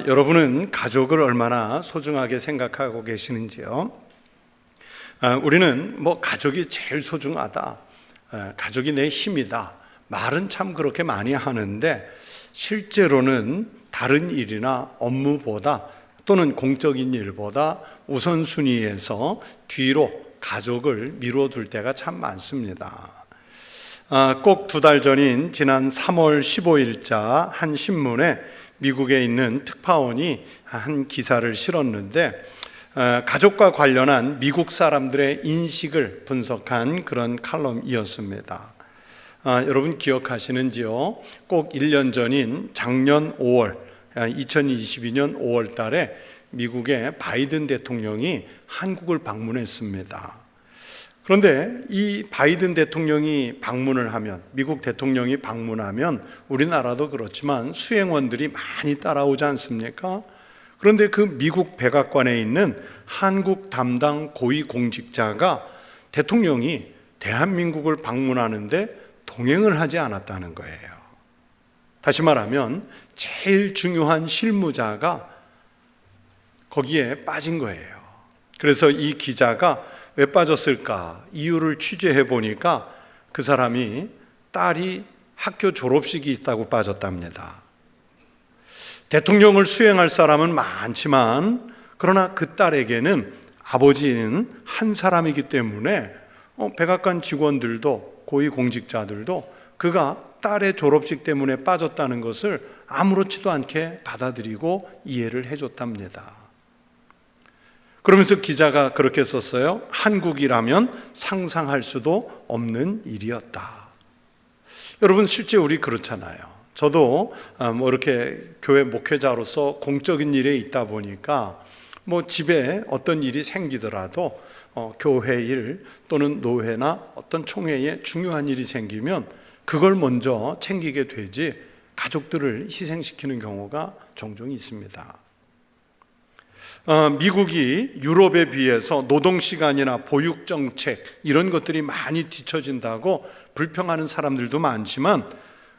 여러분은 가족을 얼마나 소중하게 생각하고 계시는지요? 우리는 가족이 제일 소중하다, 가족이 내 힘이다, 말은 참 그렇게 많이 하는데 실제로는 다른 일이나 업무보다 또는 공적인 일보다 우선순위에서 뒤로 가족을 미뤄둘 때가 참 많습니다. 꼭 2달 전인 지난 3월 15일자 한 신문에 미국에 있는 특파원이 한 기사를 실었는데 가족과 관련한 미국 사람들의 인식을 분석한 그런 칼럼이었습니다. 여러분 기억하시는지요? 꼭 1년 전인 작년 5월 2022년 5월 달에 미국의 바이든 대통령이 한국을 방문했습니다. 그런데 이 바이든 대통령이 방문을 하면, 미국 대통령이 방문하면 우리나라도 그렇지만 수행원들이 많이 따라오지 않습니까? 그런데 그 미국 백악관에 있는 한국 담당 고위공직자가 대통령이 대한민국을 방문하는데 동행을 하지 않았다는 거예요. 다시 말하면 제일 중요한 실무자가 거기에 빠진 거예요. 그래서 이 기자가 왜 빠졌을까? 이유를 취재해 보니까 그 사람이 딸이 학교 졸업식이 있다고 빠졌답니다. 대통령을 수행할 사람은 많지만 그러나 그 딸에게는 아버지는 한 사람이기 때문에 백악관 직원들도 고위공직자들도 그가 딸의 졸업식 때문에 빠졌다는 것을 아무렇지도 않게 받아들이고 이해를 해줬답니다. 그러면서 기자가 그렇게 썼어요. 한국이라면 상상할 수도 없는 일이었다. 여러분 실제 우리 그렇잖아요. 저도 이렇게 교회 목회자로서 공적인 일에 있다 보니까 집에 어떤 일이 생기더라도 교회 일 또는 노회나 어떤 총회에 중요한 일이 생기면 그걸 먼저 챙기게 되지 가족들을 희생시키는 경우가 종종 있습니다. 미국이 유럽에 비해서 노동시간이나 보육정책 이런 것들이 많이 뒤처진다고 불평하는 사람들도 많지만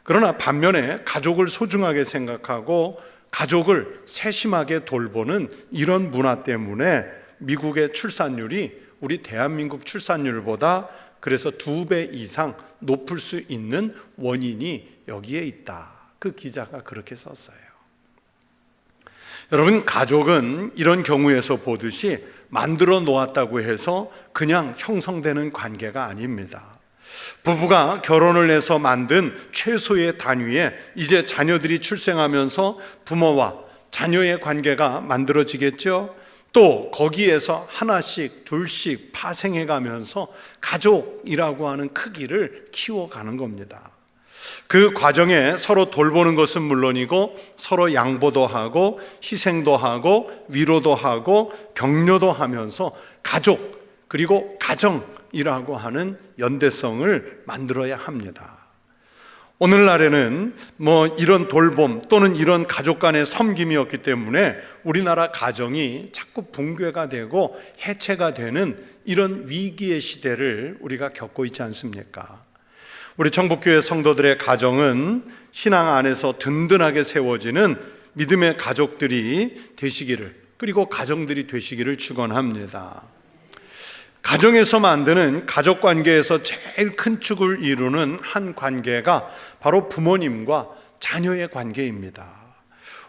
그러나 반면에 가족을 소중하게 생각하고 가족을 세심하게 돌보는 이런 문화 때문에 미국의 출산율이 우리 대한민국 출산율보다 그래서 2배 이상 높을 수 있는 원인이 여기에 있다. 그 기자가 그렇게 썼어요. 여러분 가족은 이런 경우에서 보듯이 만들어 놓았다고 해서 그냥 형성되는 관계가 아닙니다. 부부가 결혼을 해서 만든 최소의 단위에 이제 자녀들이 출생하면서 부모와 자녀의 관계가 만들어지겠죠. 또 거기에서 하나씩 둘씩 파생해 가면서 가족이라고 하는 크기를 키워가는 겁니다. 그 과정에 서로 돌보는 것은 물론이고 서로 양보도 하고 희생도 하고 위로도 하고 격려도 하면서 가족 그리고 가정이라고 하는 연대성을 만들어야 합니다. 오늘날에는 이런 돌봄 또는 이런 가족 간의 섬김이 없기 때문에 우리나라 가정이 자꾸 붕괴가 되고 해체가 되는 이런 위기의 시대를 우리가 겪고 있지 않습니까? 우리 청북교회 성도들의 가정은 신앙 안에서 든든하게 세워지는 믿음의 가족들이 되시기를, 그리고 가정들이 되시기를 축원합니다. 가정에서 만드는 가족관계에서 제일 큰 축을 이루는 한 관계가 바로 부모님과 자녀의 관계입니다.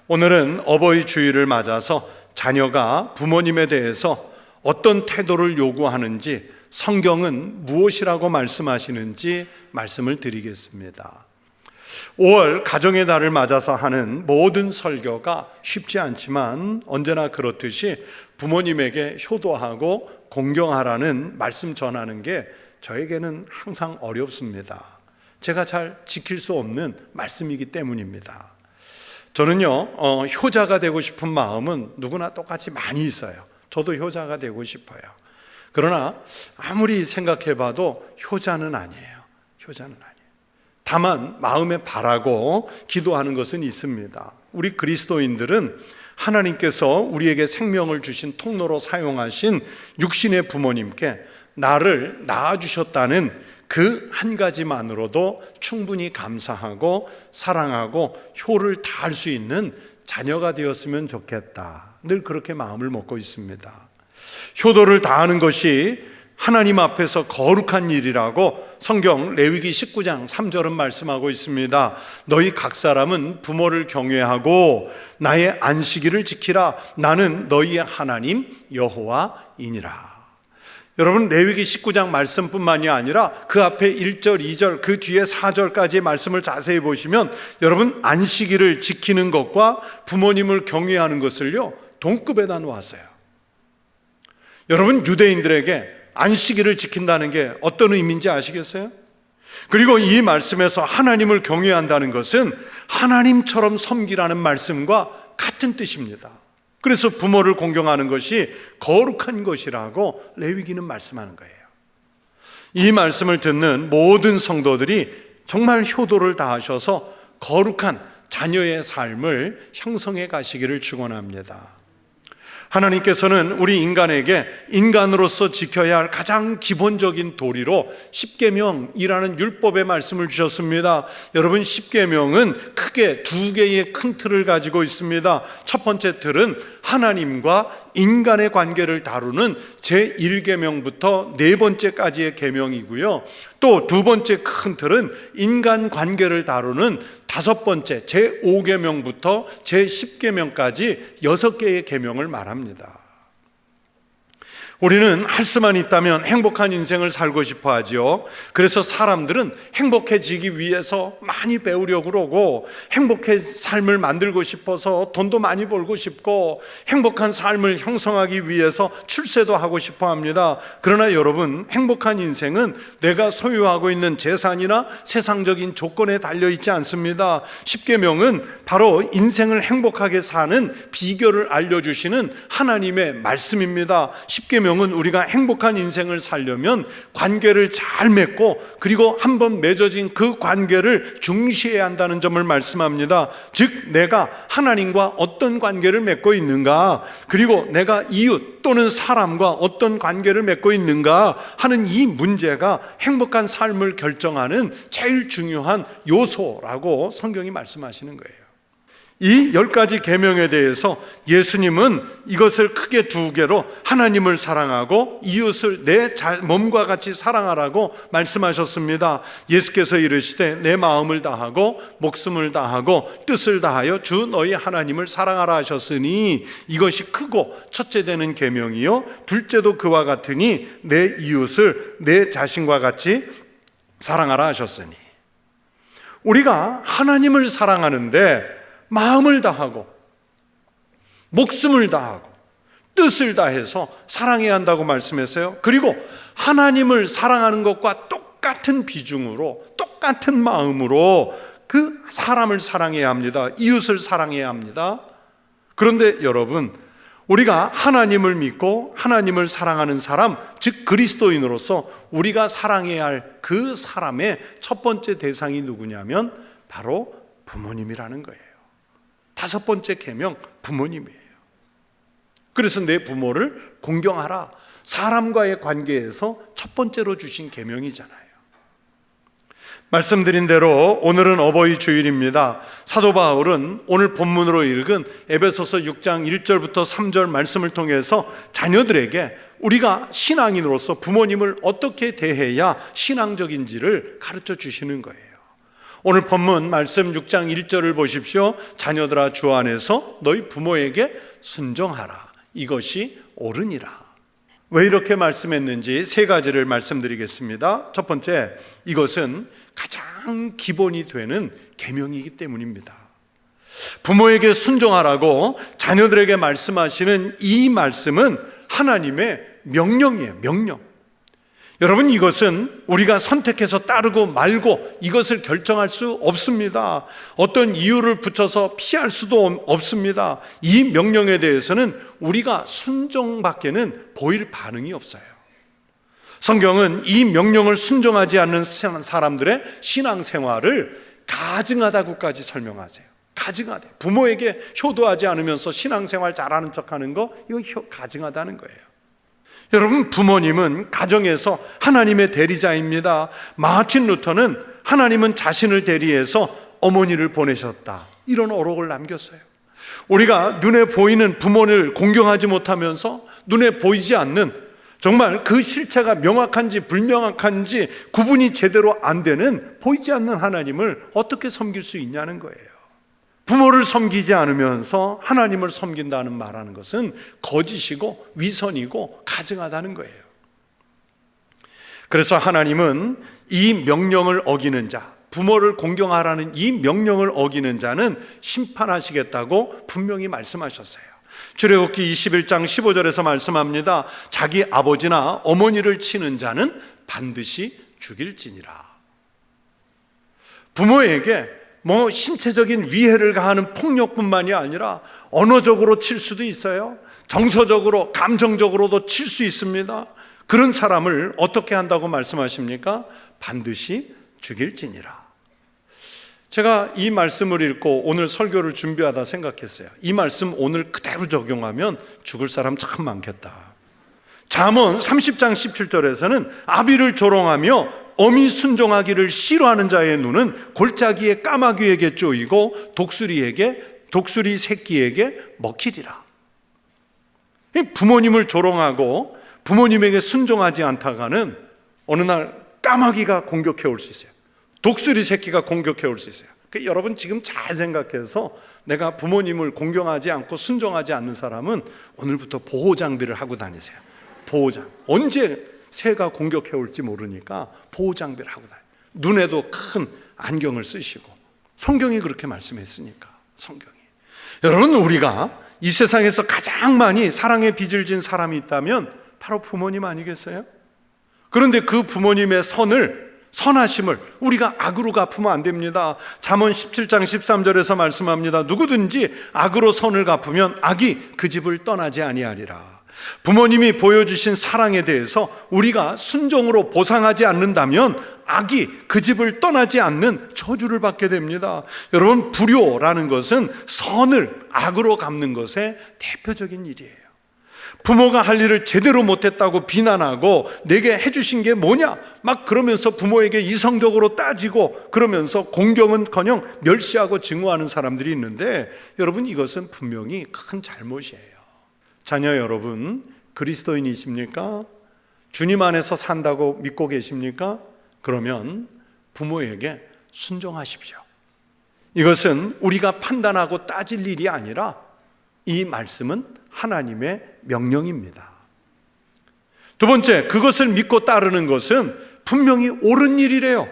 오늘은 어버이 주일을 맞아서 자녀가 부모님에 대해서 어떤 태도를 요구하는지, 성경은 무엇이라고 말씀하시는지 말씀을 드리겠습니다. 5월 가정의 달을 맞아서 하는 모든 설교가 쉽지 않지만 언제나 그렇듯이 부모님에게 효도하고 공경하라는 말씀 전하는 게 저에게는 항상 어렵습니다. 제가 잘 지킬 수 없는 말씀이기 때문입니다. 저는요, 효자가 되고 싶은 마음은 누구나 똑같이 많이 있어요. 저도 효자가 되고 싶어요. 그러나 아무리 생각해봐도 효자는 아니에요. 효자는 아니에요. 다만 마음에 바라고 기도하는 것은 있습니다. 우리 그리스도인들은 하나님께서 우리에게 생명을 주신 통로로 사용하신 육신의 부모님께 나를 낳아주셨다는 그 한 가지만으로도 충분히 감사하고 사랑하고 효를 다할 수 있는 자녀가 되었으면 좋겠다. 늘 그렇게 마음을 먹고 있습니다. 효도를 다하는 것이 하나님 앞에서 거룩한 일이라고 성경 레위기 19장 3절은 말씀하고 있습니다. 너희 각 사람은 부모를 경외하고 나의 안식일을 지키라. 나는 너희의 하나님 여호와이니라. 여러분, 레위기 19장 말씀뿐만이 아니라 그 앞에 1절, 2절, 그 뒤에 4절까지의 말씀을 자세히 보시면 여러분, 안식일을 지키는 것과 부모님을 경외하는 것을요 동급에다 놓았어요. 여러분, 유대인들에게 안식일을 지킨다는 게 어떤 의미인지 아시겠어요? 그리고 이 말씀에서 하나님을 경외한다는 것은 하나님처럼 섬기라는 말씀과 같은 뜻입니다. 그래서 부모를 공경하는 것이 거룩한 것이라고 레위기는 말씀하는 거예요. 이 말씀을 듣는 모든 성도들이 정말 효도를 다하셔서 거룩한 자녀의 삶을 형성해 가시기를 축원합니다. 하나님께서는 우리 인간에게 인간으로서 지켜야 할 가장 기본적인 도리로 십계명이라는 율법의 말씀을 주셨습니다. 여러분, 십계명은 크게 두 개의 큰 틀을 가지고 있습니다. 첫 번째 틀은 하나님과 인간의 관계를 다루는 제1계명부터 네 번째까지의 계명이고요. 또 두 번째 큰 틀은 인간 관계를 다루는 다섯 번째 제5계명부터 제10계명까지 6개의 계명을 말합니다. 우리는 할 수만 있다면 행복한 인생을 살고 싶어 하죠. 그래서 사람들은 행복해지기 위해서 많이 배우려고 그러고, 행복한 삶을 만들고 싶어서 돈도 많이 벌고 싶고, 행복한 삶을 형성하기 위해서 출세도 하고 싶어 합니다. 그러나 여러분, 행복한 인생은 내가 소유하고 있는 재산이나 세상적인 조건에 달려있지 않습니다. 십계명은 바로 인생을 행복하게 사는 비결을 알려주시는 하나님의 말씀입니다. 십계명 은 우리가 행복한 인생을 살려면 관계를 잘 맺고, 그리고 한번 맺어진 그 관계를 중시해야 한다는 점을 말씀합니다. 즉, 내가 하나님과 어떤 관계를 맺고 있는가, 그리고 내가 이웃 또는 사람과 어떤 관계를 맺고 있는가 하는 이 문제가 행복한 삶을 결정하는 제일 중요한 요소라고 성경이 말씀하시는 거예요. 이 10가지 계명에 대해서 예수님은 이것을 크게 두 개로 하나님을 사랑하고 이웃을 내 몸과 같이 사랑하라고 말씀하셨습니다. 예수께서 이르시되 내 마음을 다하고 목숨을 다하고 뜻을 다하여 주 너희 하나님을 사랑하라 하셨으니 이것이 크고 첫째 되는 계명이요 둘째도 그와 같으니 내 이웃을 내 자신과 같이 사랑하라 하셨으니, 우리가 하나님을 사랑하는데 마음을 다하고 목숨을 다하고 뜻을 다해서 사랑해야 한다고 말씀했어요. 그리고 하나님을 사랑하는 것과 똑같은 비중으로, 똑같은 마음으로 그 사람을 사랑해야 합니다. 이웃을 사랑해야 합니다. 그런데 여러분, 우리가 하나님을 믿고 하나님을 사랑하는 사람, 즉 그리스도인으로서 우리가 사랑해야 할 그 사람의 첫 번째 대상이 누구냐면 바로 부모님이라는 거예요. 다섯 번째 계명, 부모님이에요. 그래서 내 부모를 공경하라. 사람과의 관계에서 첫 번째로 주신 계명이잖아요. 말씀드린 대로 오늘은 어버이 주일입니다. 사도 바울은 오늘 본문으로 읽은 에베소서 6장 1절부터 3절 말씀을 통해서 자녀들에게 우리가 신앙인으로서 부모님을 어떻게 대해야 신앙적인지를 가르쳐 주시는 거예요. 오늘 본문 말씀 6장 1절을 보십시오. 자녀들아, 주 안에서 너희 부모에게 순종하라. 이것이 옳으니라. 왜 이렇게 말씀했는지 세 가지를 말씀드리겠습니다. 첫 번째, 이것은 가장 기본이 되는 계명이기 때문입니다. 부모에게 순종하라고 자녀들에게 말씀하시는 이 말씀은 하나님의 명령이에요. 명령. 여러분, 이것은 우리가 선택해서 따르고 말고 이것을 결정할 수 없습니다. 어떤 이유를 붙여서 피할 수도 없습니다. 이 명령에 대해서는 우리가 순종밖에는 보일 반응이 없어요. 성경은 이 명령을 순종하지 않는 사람들의 신앙생활을 가증하다고까지 설명하세요. 가증하대. 부모에게 효도하지 않으면서 신앙생활 잘하는 척하는 거, 이거 가증하다는 거예요. 여러분, 부모님은 가정에서 하나님의 대리자입니다. 마틴 루터는 하나님은 자신을 대리해서 어머니를 보내셨다, 이런 어록을 남겼어요. 우리가 눈에 보이는 부모를 공경하지 못하면서 눈에 보이지 않는, 정말 그 실체가 명확한지 불명확한지 구분이 제대로 안 되는, 보이지 않는 하나님을 어떻게 섬길 수 있냐는 거예요. 부모를 섬기지 않으면서 하나님을 섬긴다는 말하는 것은 거짓이고 위선이고 가증하다는 거예요. 그래서 하나님은 이 명령을 어기는 자, 부모를 공경하라는 이 명령을 어기는 자는 심판하시겠다고 분명히 말씀하셨어요. 출애굽기 21장 15절에서 말씀합니다. 자기 아버지나 어머니를 치는 자는 반드시 죽일지니라. 부모에게 신체적인 위해를 가하는 폭력뿐만이 아니라 언어적으로 칠 수도 있어요. 정서적으로, 감정적으로도 칠 수 있습니다. 그런 사람을 어떻게 한다고 말씀하십니까? 반드시 죽일지니라. 제가 이 말씀을 읽고 오늘 설교를 준비하다 생각했어요. 이 말씀 오늘 그대로 적용하면 죽을 사람 참 많겠다. 잠언 30장 17절에서는 아비를 조롱하며 어미 순종하기를 싫어하는 자의 눈은 골짜기의 까마귀에게 쪼이고 독수리 새끼에게 먹히리라. 부모님을 조롱하고 부모님에게 순종하지 않다가는 어느 날 까마귀가 공격해 올 수 있어요. 독수리 새끼가 공격해 올 수 있어요. 그러니까 여러분 지금 잘 생각해서, 내가 부모님을 공경하지 않고 순종하지 않는 사람은 오늘부터 보호장비를 하고 다니세요. 보호장. 언제 새가 공격해 올지 모르니까 보호장비를 하고 다녀요. 눈에도 큰 안경을 쓰시고. 성경이 그렇게 말씀했으니까. 성경이. 여러분, 우리가 이 세상에서 가장 많이 사랑의 빚을 진 사람이 있다면 바로 부모님 아니겠어요? 그런데 그 부모님의 선하심을 우리가 악으로 갚으면 안 됩니다. 잠언 17장 13절에서 말씀합니다. 누구든지 악으로 선을 갚으면 악이 그 집을 떠나지 아니하리라. 부모님이 보여주신 사랑에 대해서 우리가 순종으로 보상하지 않는다면 악이 그 집을 떠나지 않는 저주를 받게 됩니다. 여러분, 불효라는 것은 선을 악으로 갚는 것의 대표적인 일이에요. 부모가 할 일을 제대로 못했다고 비난하고 내게 해주신 게 뭐냐 막 그러면서 부모에게 이성적으로 따지고 그러면서 공경은커녕 멸시하고 증오하는 사람들이 있는데, 여러분, 이것은 분명히 큰 잘못이에요. 자녀 여러분, 그리스도인이십니까? 주님 안에서 산다고 믿고 계십니까? 그러면 부모에게 순종하십시오. 이것은 우리가 판단하고 따질 일이 아니라 이 말씀은 하나님의 명령입니다. 두 번째, 그것을 믿고 따르는 것은 분명히 옳은 일이래요.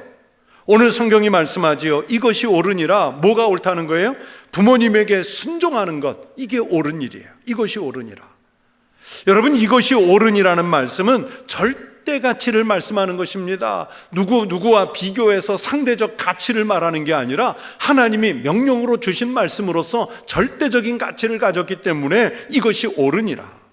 오늘 성경이 말씀하지요. 이것이 옳으니라. 뭐가 옳다는 거예요? 부모님에게 순종하는 것, 이게 옳은 일이에요. 이것이 옳으니라. 여러분, 이것이 옳으니라는 말씀은 절대 가치를 말씀하는 것입니다. 누구와 비교해서 상대적 가치를 말하는 게 아니라 하나님이 명령으로 주신 말씀으로서 절대적인 가치를 가졌기 때문에 이것이 옳으니라.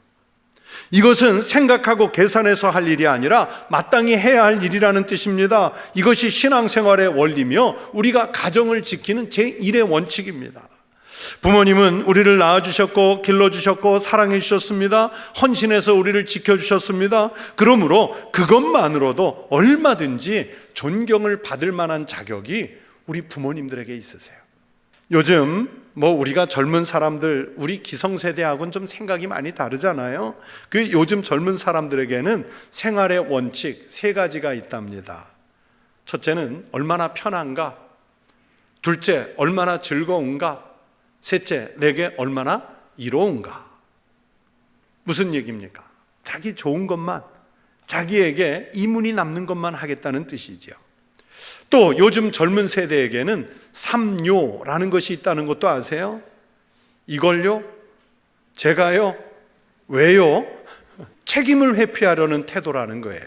이것은 생각하고 계산해서 할 일이 아니라 마땅히 해야 할 일이라는 뜻입니다. 이것이 신앙생활의 원리며 우리가 가정을 지키는 제1의 원칙입니다. 부모님은 우리를 낳아주셨고 길러주셨고 사랑해 주셨습니다. 헌신해서 우리를 지켜주셨습니다. 그러므로 그것만으로도 얼마든지 존경을 받을 만한 자격이 우리 부모님들에게 있으세요. 요즘 우리가 젊은 사람들, 우리 기성세대하고는 좀 생각이 많이 다르잖아요. 그 요즘 젊은 사람들에게는 생활의 원칙 3가지가 있답니다. 첫째는 얼마나 편한가, 둘째 얼마나 즐거운가, 셋째 내게 얼마나 이로운가. 무슨 얘기입니까? 자기 좋은 것만, 자기에게 이문이 남는 것만 하겠다는 뜻이죠. 또 요즘 젊은 세대에게는 삼요라는 것이 있다는 것도 아세요? 이걸요? 제가요? 왜요? 책임을 회피하려는 태도라는 거예요.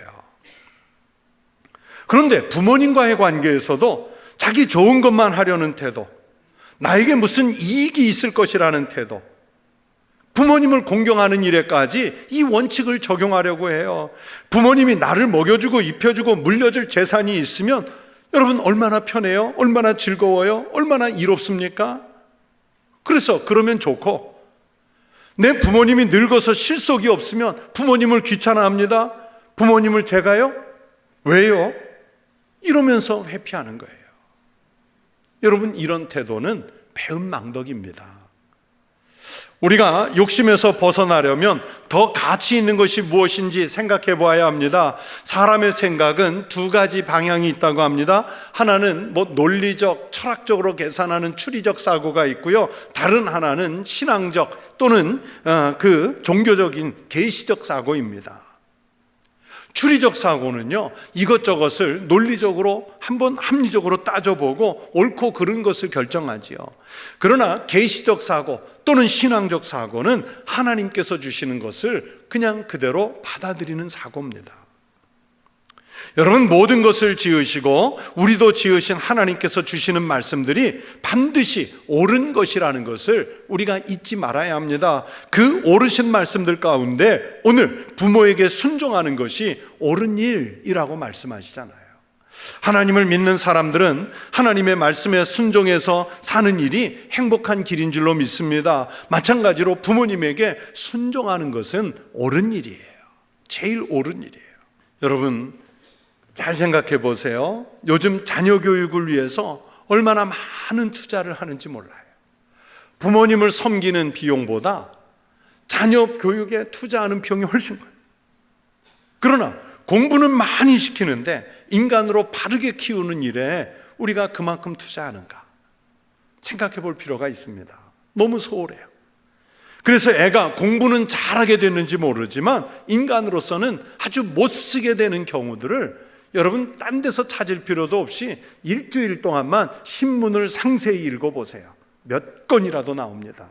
그런데 부모님과의 관계에서도 자기 좋은 것만 하려는 태도, 나에게 무슨 이익이 있을 것이라는 태도, 부모님을 공경하는 일에까지 이 원칙을 적용하려고 해요. 부모님이 나를 먹여주고 입혀주고 물려줄 재산이 있으면 여러분 얼마나 편해요? 얼마나 즐거워요? 얼마나 이롭습니까? 그래서 그러면 좋고, 내 부모님이 늙어서 실속이 없으면 부모님을 귀찮아합니다. 부모님을 제가요? 왜요? 이러면서 회피하는 거예요. 여러분, 이런 태도는 배은망덕입니다. 우리가 욕심에서 벗어나려면 더 가치 있는 것이 무엇인지 생각해 보아야 합니다. 사람의 생각은 두 가지 방향이 있다고 합니다. 하나는 논리적, 철학적으로 계산하는 추리적 사고가 있고요. 다른 하나는 신앙적 또는 그 종교적인 계시적 사고입니다. 추리적 사고는요, 이것저것을 논리적으로 한번 합리적으로 따져보고 옳고 그른 것을 결정하지요. 그러나 계시적 사고 또는 신앙적 사고는 하나님께서 주시는 것을 그냥 그대로 받아들이는 사고입니다. 여러분, 모든 것을 지으시고 우리도 지으신 하나님께서 주시는 말씀들이 반드시 옳은 것이라는 것을 우리가 잊지 말아야 합니다. 그 옳으신 말씀들 가운데 오늘 부모에게 순종하는 것이 옳은 일이라고 말씀하시잖아요. 하나님을 믿는 사람들은 하나님의 말씀에 순종해서 사는 일이 행복한 길인 줄로 믿습니다. 마찬가지로 부모님에게 순종하는 것은 옳은 일이에요. 제일 옳은 일이에요. 여러분, 잘 생각해 보세요. 요즘 자녀 교육을 위해서 얼마나 많은 투자를 하는지 몰라요. 부모님을 섬기는 비용보다 자녀 교육에 투자하는 비용이 훨씬 커요. 그러나 공부는 많이 시키는데 인간으로 바르게 키우는 일에 우리가 그만큼 투자하는가 생각해 볼 필요가 있습니다. 너무 소홀해요. 그래서 애가 공부는 잘하게 됐는지 모르지만 인간으로서는 아주 못쓰게 되는 경우들을 여러분, 딴 데서 찾을 필요도 없이 일주일 동안만 신문을 상세히 읽어보세요. 몇 건이라도 나옵니다.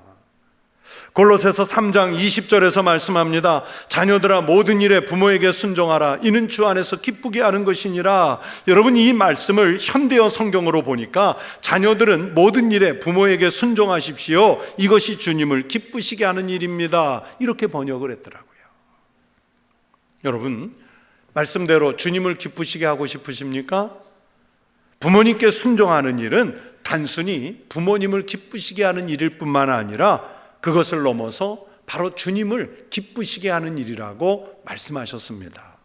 골로새서 3장 20절에서 말씀합니다. 자녀들아, 모든 일에 부모에게 순종하라. 이는 주 안에서 기쁘게 하는 것이니라. 여러분, 이 말씀을 현대어 성경으로 보니까 자녀들은 모든 일에 부모에게 순종하십시오. 이것이 주님을 기쁘시게 하는 일입니다. 이렇게 번역을 했더라고요. 여러분, 말씀대로 주님을 기쁘시게 하고 싶으십니까? 부모님께 순종하는 일은 단순히 부모님을 기쁘시게 하는 일일 뿐만 아니라 그것을 넘어서 바로 주님을 기쁘시게 하는 일이라고 말씀하셨습니다.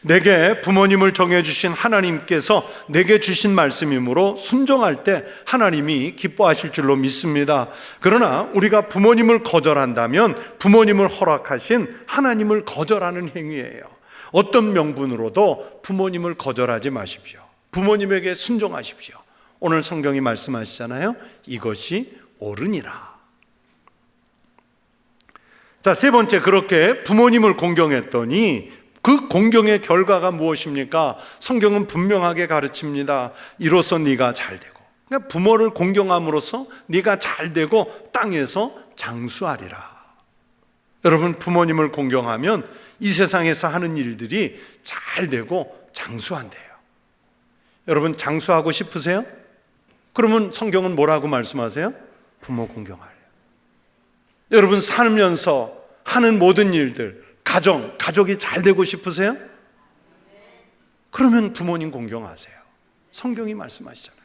내게 부모님을 정해주신 하나님께서 내게 주신 말씀이므로 순종할 때 하나님이 기뻐하실 줄로 믿습니다. 그러나 우리가 부모님을 거절한다면 부모님을 허락하신 하나님을 거절하는 행위예요. 어떤 명분으로도 부모님을 거절하지 마십시오. 부모님에게 순종하십시오. 오늘 성경이 말씀하시잖아요. 이것이 옳으니라. 자, 세 번째, 그렇게 부모님을 공경했더니 그 공경의 결과가 무엇입니까? 성경은 분명하게 가르칩니다. 이로써 네가 잘되고, 그러니까 부모를 공경함으로써 네가 잘되고 땅에서 장수하리라. 여러분, 부모님을 공경하면 이 세상에서 하는 일들이 잘 되고 장수한대요. 여러분, 장수하고 싶으세요? 그러면 성경은 뭐라고 말씀하세요? 부모 공경하래요. 여러분, 살면서 하는 모든 일들, 가족이 잘 되고 싶으세요? 그러면 부모님 공경하세요. 성경이 말씀하시잖아요.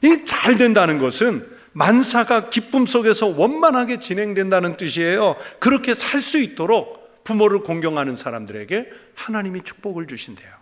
이 잘 된다는 것은 만사가 기쁨 속에서 원만하게 진행된다는 뜻이에요. 그렇게 살 수 있도록 부모를 공경하는 사람들에게 하나님이 축복을 주신대요.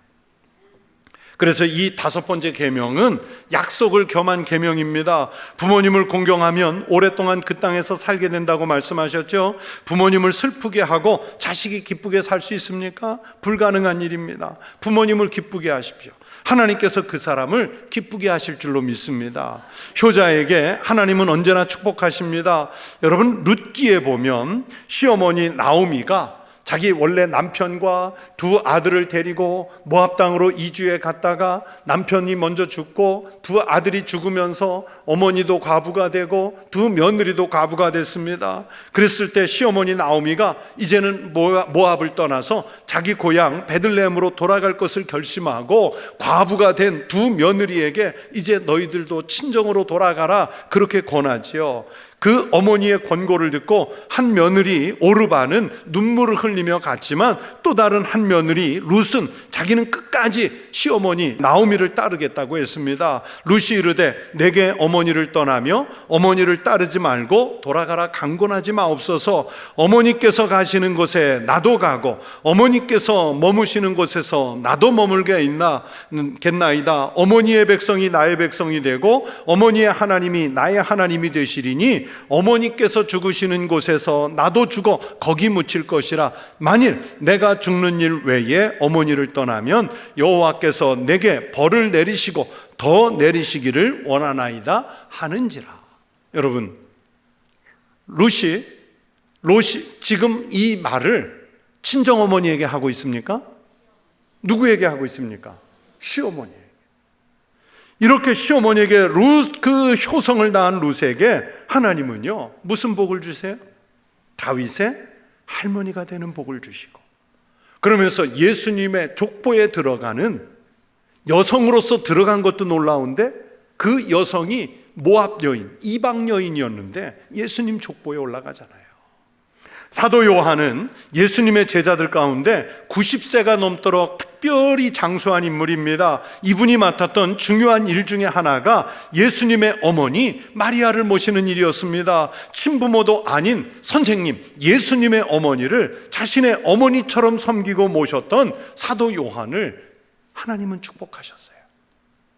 그래서 이 다섯 번째 계명은 약속을 겸한 계명입니다. 부모님을 공경하면 오랫동안 그 땅에서 살게 된다고 말씀하셨죠. 부모님을 슬프게 하고 자식이 기쁘게 살 수 있습니까? 불가능한 일입니다. 부모님을 기쁘게 하십시오. 하나님께서 그 사람을 기쁘게 하실 줄로 믿습니다. 효자에게 하나님은 언제나 축복하십니다. 여러분, 룻기에 보면 시어머니 나오미가 자기 원래 남편과 두 아들을 데리고 모압 땅으로 이주해 갔다가 남편이 먼저 죽고 두 아들이 죽으면서 어머니도 과부가 되고 두 며느리도 과부가 됐습니다. 그랬을 때 시어머니 나오미가 이제는 모압을 떠나서 자기 고향 베들레헴으로 돌아갈 것을 결심하고 과부가 된 두 며느리에게 이제 너희들도 친정으로 돌아가라, 그렇게 권하지요. 그 어머니의 권고를 듣고 한 며느리 오르바는 눈물을 흘리며 갔지만 또 다른 한 며느리 룻은 자기는 끝까지 시어머니 나오미를 따르겠다고 했습니다. 룻이 이르되 내게 어머니를 떠나며 어머니를 따르지 말고 돌아가라 강권하지 마옵소서. 어머니께서 가시는 곳에 나도 가고 어머니께서 머무시는 곳에서 나도 머물겠나이다. 어머니의 백성이 나의 백성이 되고 어머니의 하나님이 나의 하나님이 되시리니 어머니께서 죽으시는 곳에서 나도 죽어 거기 묻힐 것이라. 만일 내가 죽는 일 외에 어머니를 떠나면 여호와께서 내게 벌을 내리시고 더 내리시기를 원하나이다 하는지라. 여러분, 롯이 지금 이 말을 친정어머니에게 하고 있습니까? 누구에게 하고 있습니까? 시어머니에게. 이렇게 시어머니에게 그 효성을 다한 룻에게 하나님은요 무슨 복을 주세요? 다윗의 할머니가 되는 복을 주시고, 그러면서 예수님의 족보에 들어가는 여성으로서 들어간 것도 놀라운데 그 여성이 모압 여인, 이방 여인이었는데 예수님 족보에 올라가잖아요. 사도 요한은 예수님의 제자들 가운데 90세가 넘도록 특별히 장수한 인물입니다. 이분이 맡았던 중요한 일 중에 하나가 예수님의 어머니 마리아를 모시는 일이었습니다. 친부모도 아닌 선생님 예수님의 어머니를 자신의 어머니처럼 섬기고 모셨던 사도 요한을 하나님은 축복하셨어요.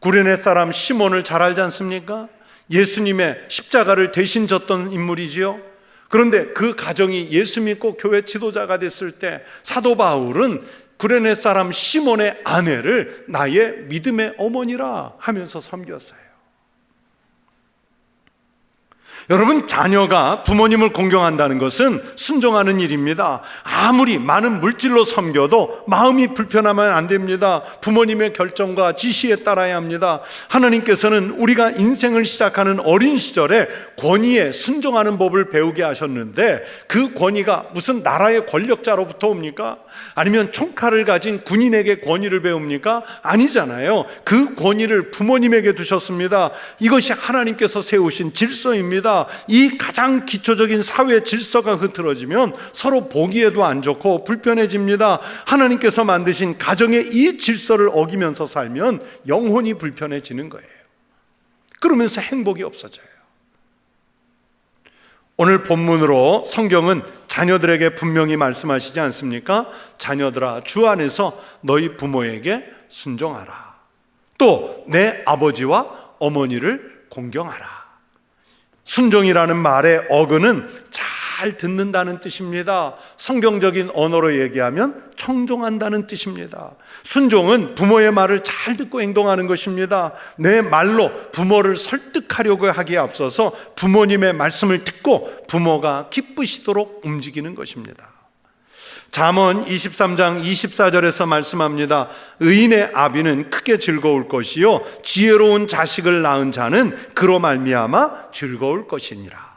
구레네 사람 시몬을 잘 알지 않습니까? 예수님의 십자가를 대신 졌던 인물이지요. 그런데 그 가정이 예수 믿고 교회 지도자가 됐을 때 사도 바울은 구레네 사람 시몬의 아내를 나의 믿음의 어머니라 하면서 섬겼어요. 여러분, 자녀가 부모님을 공경한다는 것은 순종하는 일입니다. 아무리 많은 물질로 섬겨도 마음이 불편하면 안 됩니다. 부모님의 결정과 지시에 따라야 합니다. 하나님께서는 우리가 인생을 시작하는 어린 시절에 권위에 순종하는 법을 배우게 하셨는데 그 권위가 무슨 나라의 권력자로부터 옵니까? 아니면 총칼을 가진 군인에게 권위를 배웁니까? 아니잖아요. 그 권위를 부모님에게 두셨습니다. 이것이 하나님께서 세우신 질서입니다. 이 가장 기초적인 사회 질서가 흐트러지면 서로 보기에도 안 좋고 불편해집니다. 하나님께서 만드신 가정의 이 질서를 어기면서 살면 영혼이 불편해지는 거예요. 그러면서 행복이 없어져요. 오늘 본문으로 성경은 자녀들에게 분명히 말씀하시지 않습니까? 자녀들아, 주 안에서 너희 부모에게 순종하라. 또 내 아버지와 어머니를 공경하라. 순종이라는 말의 어근은 잘 듣는다는 뜻입니다. 성경적인 언어로 얘기하면 청종한다는 뜻입니다. 순종은 부모의 말을 잘 듣고 행동하는 것입니다. 내 말로 부모를 설득하려고 하기에 앞서서 부모님의 말씀을 듣고 부모가 기쁘시도록 움직이는 것입니다. 잠언 23장 24절에서 말씀합니다. 의인의 아비는 크게 즐거울 것이요 지혜로운 자식을 낳은 자는 그로 말미암아 즐거울 것이니라.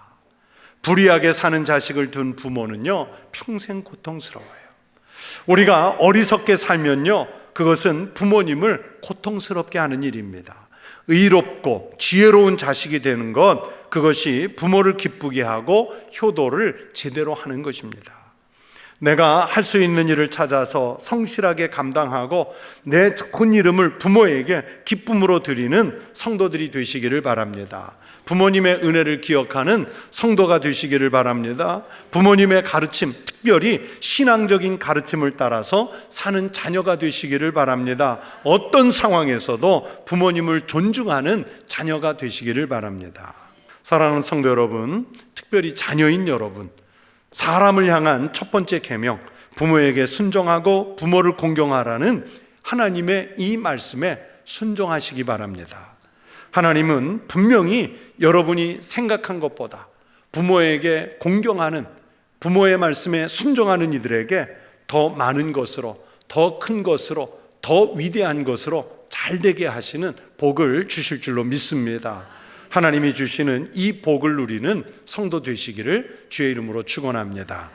불의하게 사는 자식을 둔 부모는요 평생 고통스러워요. 우리가 어리석게 살면요 그것은 부모님을 고통스럽게 하는 일입니다. 의롭고 지혜로운 자식이 되는 것, 그것이 부모를 기쁘게 하고 효도를 제대로 하는 것입니다. 내가 할 수 있는 일을 찾아서 성실하게 감당하고 내 좋은 이름을 부모에게 기쁨으로 드리는 성도들이 되시기를 바랍니다. 부모님의 은혜를 기억하는 성도가 되시기를 바랍니다. 부모님의 가르침, 특별히 신앙적인 가르침을 따라서 사는 자녀가 되시기를 바랍니다. 어떤 상황에서도 부모님을 존중하는 자녀가 되시기를 바랍니다. 사랑하는 성도 여러분, 특별히 자녀인 여러분, 사람을 향한 첫 번째 계명, 부모에게 순종하고 부모를 공경하라는 하나님의 이 말씀에 순종하시기 바랍니다. 하나님은 분명히 여러분이 생각한 것보다 부모에게 공경하는, 부모의 말씀에 순종하는 이들에게 더 많은 것으로, 더 큰 것으로, 더 위대한 것으로 잘되게 하시는 복을 주실 줄로 믿습니다. 하나님이 주시는 이 복을 누리는 성도 되시기를 주의 이름으로 축원합니다.